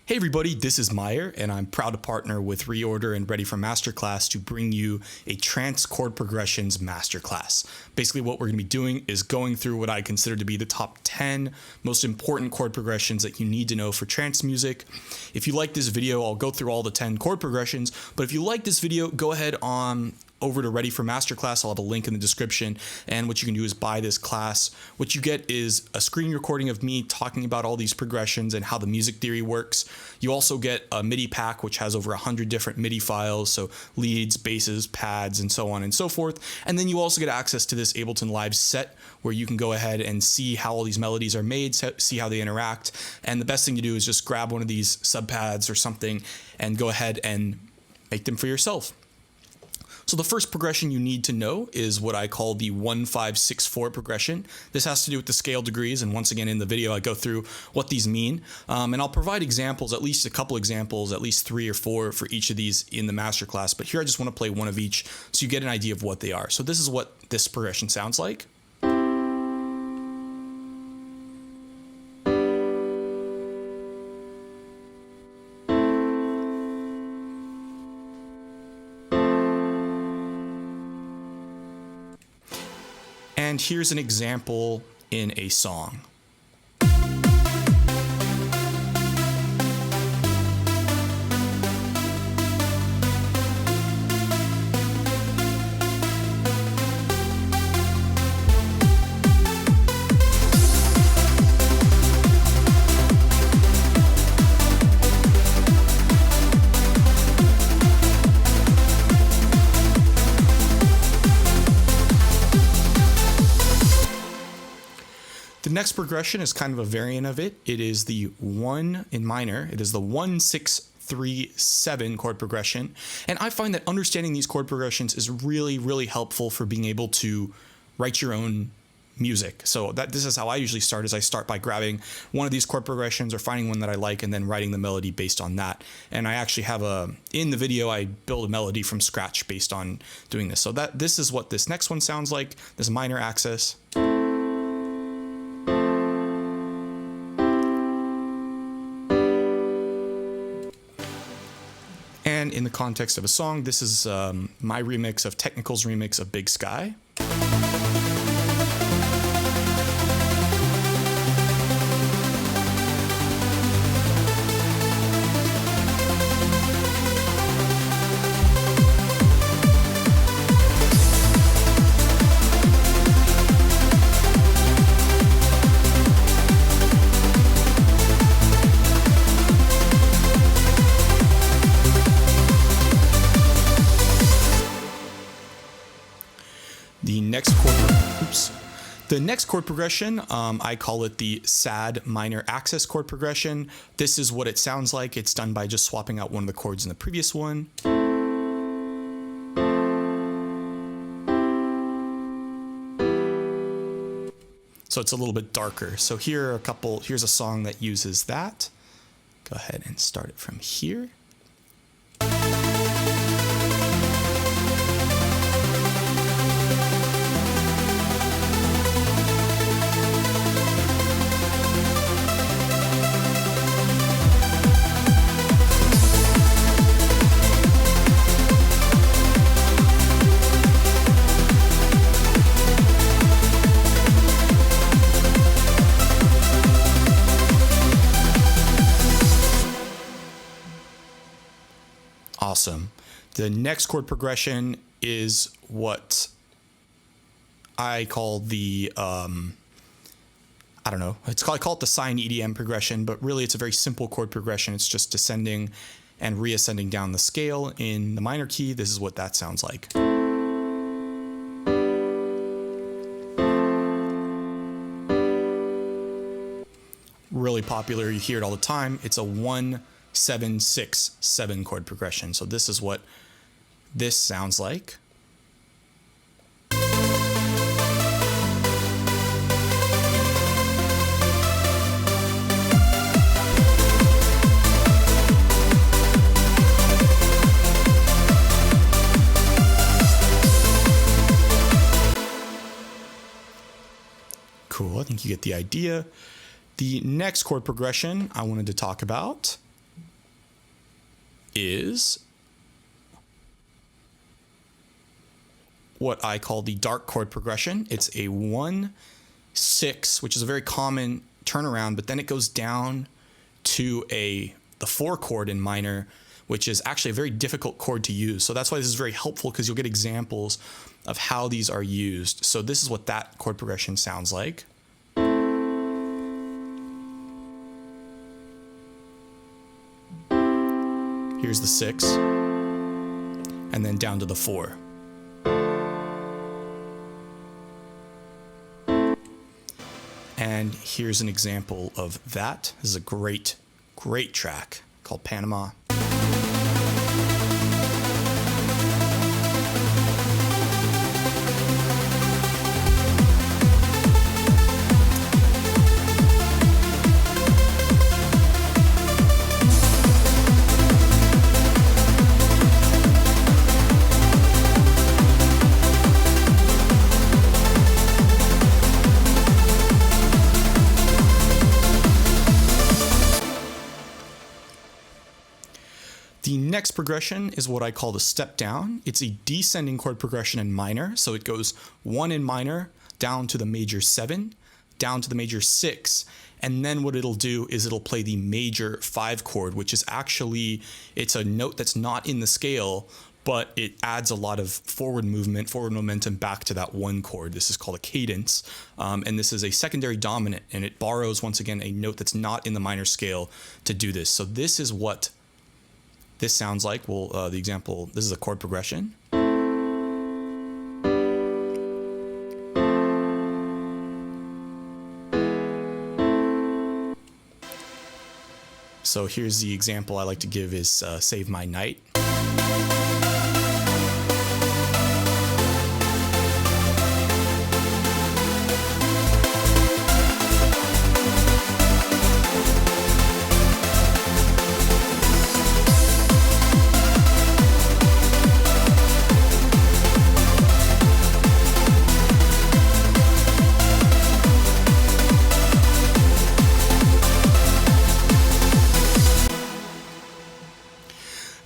Hey everybody, this is Meyer, and I'm proud to partner with Reorder and Ready for Masterclass to bring you a Trance Chord Progressions Masterclass. Basically what we're going to be doing is going through what I consider to be the top 10 most important chord progressions that you need to know for trance music. If you like this video, I'll go through all the 10 chord progressions, but if you like this video, go ahead on over to Ready for Masterclass. I'll have a link in the description, and what you can do is buy this class. What you get is a screen recording of me talking about all these progressions and how the music theory works. You also get a MIDI pack, which has over 100 different MIDI files, so leads, basses, pads, and so on and so forth. And then you also get access to this Ableton Live set, where you can go ahead and see how all these melodies are made, see how they interact. And the best thing to do is just grab one of these sub pads or something and go ahead and make them for yourself. So the first progression you need to know is what I call the 1-5-6-4 progression. This has to do with the scale degrees, and once again in the video I go through what these mean. And I'll provide examples, at least a couple examples, at least 3 or 4 for each of these in the masterclass. But here I just want to play one of each so you get an idea of what they are. So this is what this progression sounds like. And here's an example in a song. The next progression is kind of a variant of it. It is the 1 in minor. It is the 1-6-3-7 chord progression. And I find that understanding these chord progressions is really, really helpful for being able to write your own music. So this is how I usually start, is I start by grabbing one of these chord progressions or finding one that I like and then writing the melody based on that. And I actually have in the video, I build a melody from scratch based on doing this. So this is what this next one sounds like, this minor axis. And in the context of a song, this is my remix of Technical's remix of Big Sky. The next chord progression, I call it the sad minor axis chord progression. This is what it sounds like. It's done by just swapping out one of the chords in the previous one. So it's a little bit darker. So here's a song that uses that. Go ahead and start it from here. Awesome. The next chord progression is what I call the, I call it the sine EDM progression, but really it's a very simple chord progression. It's just descending and reascending down the scale in the minor key. This is what that sounds like. Really popular, you hear it all the time. It's a 1-7-6-7 chord progression. So this is what this sounds like. Cool, I think you get the idea. The next chord progression I wanted to talk about is what I call the dark chord progression. It's a 1-6, which is a very common turnaround, but then it goes down to the 4 chord in minor, which is actually a very difficult chord to use. So that's why this is very helpful, because you'll get examples of how these are used. So this is what that chord progression sounds like. Here's the 6, and then down to the 4. And here's an example of that. This is a great track called Panama. The next progression is what I call the step down. It's a descending chord progression in minor. So it goes 1 in minor, down to the major 7, down to the major 6. And then what it'll do is it'll play the major 5 chord, which is actually, it's a note that's not in the scale, but it adds a lot of forward momentum back to that 1 chord. This is called a cadence. And this is a secondary dominant, and it borrows, once again, a note that's not in the minor scale to do this. So this is what this sounds like. Well, the example, this is a chord progression. So here's the example I like to give is Save My Night.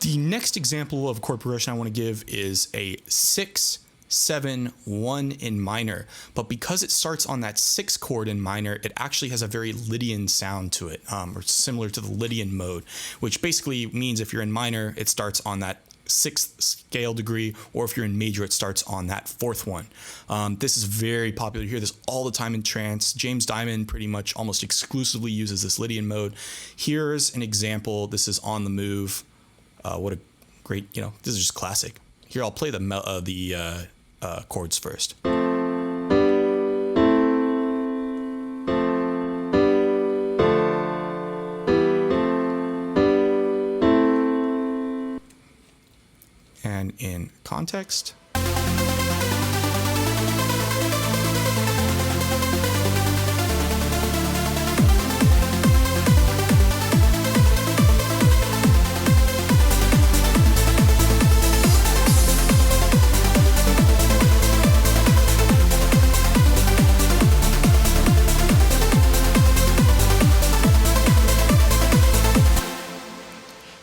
The next example of chord progression I want to give is a 6-7-1 in minor, but because it starts on that 6 chord in minor, it actually has a very Lydian sound to it, or similar to the Lydian mode, which basically means if you're in minor, it starts on that 6th scale degree, or if you're in major, it starts on that 4th one. This is very popular. You hear this all the time in trance. James Diamond pretty much almost exclusively uses this Lydian mode. Here's an example. This is On the Move. What a great, this is just classic. Here, I'll play the chords first. And in context.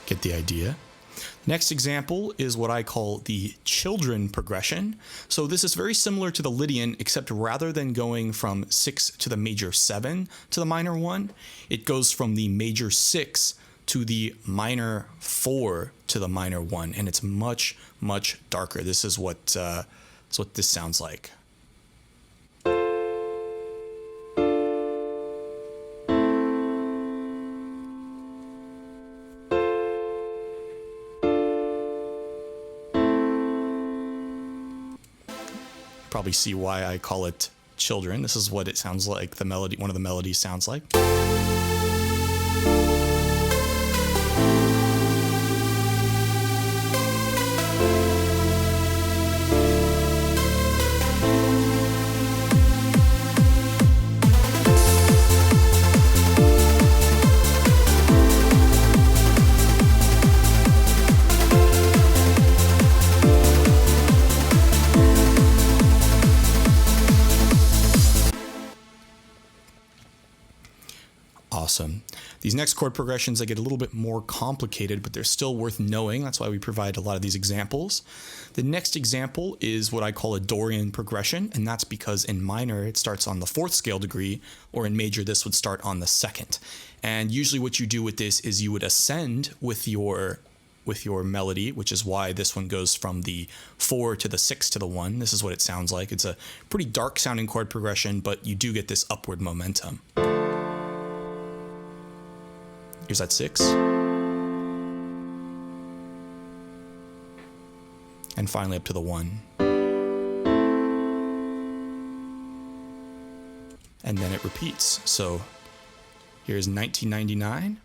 Get the idea. Next example is what I call the children progression. So this is very similar to the Lydian, except rather than going from 6 to the major 7 to the minor 1, it goes from the major 6 to the minor 4 to the minor 1, and it's much, much darker. This is what this sounds like. Probably see why I call it children. This is what it sounds like, the melody, one of the melodies sounds like. These next chord progressions, they get a little bit more complicated, but they're still worth knowing. That's why we provide a lot of these examples. The next example is what I call a Dorian progression, and that's because in minor it starts on the 4th scale degree, or in major this would start on the 2nd. And usually what you do with this is you would ascend with your melody, which is why this one goes from the 4 to the 6 to the 1. This is what it sounds like. It's a pretty dark sounding chord progression, but you do get this upward momentum. Here's that 6. And finally up to the 1. And then it repeats. So here's 1999.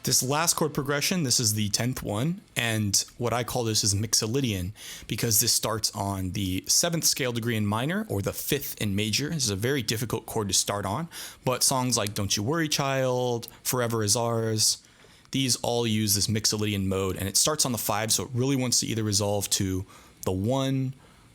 This last chord progression, this is the 10th one, and what I call this is Mixolydian because this starts on the 7th scale degree in minor or the 5th in major. This is a very difficult chord to start on, but songs like Don't You Worry Child, Forever Is Ours, these all use this Mixolydian mode, and it starts on the 5, so it really wants to either resolve to the 1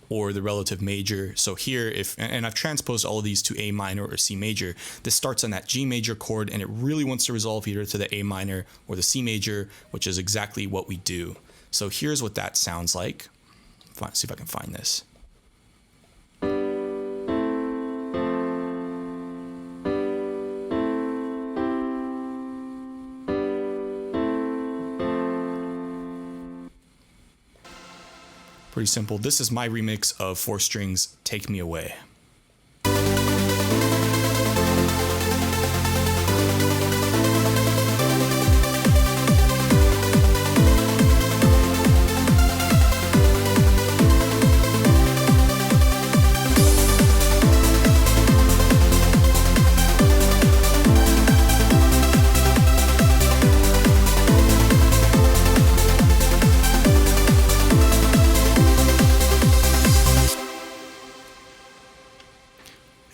or the relative major. So here, and I've transposed all of these to A minor or C major, this starts on that G major chord and it really wants to resolve either to the A minor or the C major, which is exactly what we do. So here's what that sounds like. See if I can find this. Pretty simple. This is my remix of 4 Strings, Take Me Away.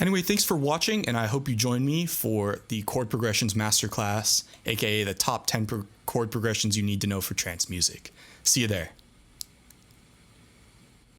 Anyway, thanks for watching, and I hope you join me for the Chord Progressions Masterclass, aka the top 10 chord progressions you need to know for trance music. See you there.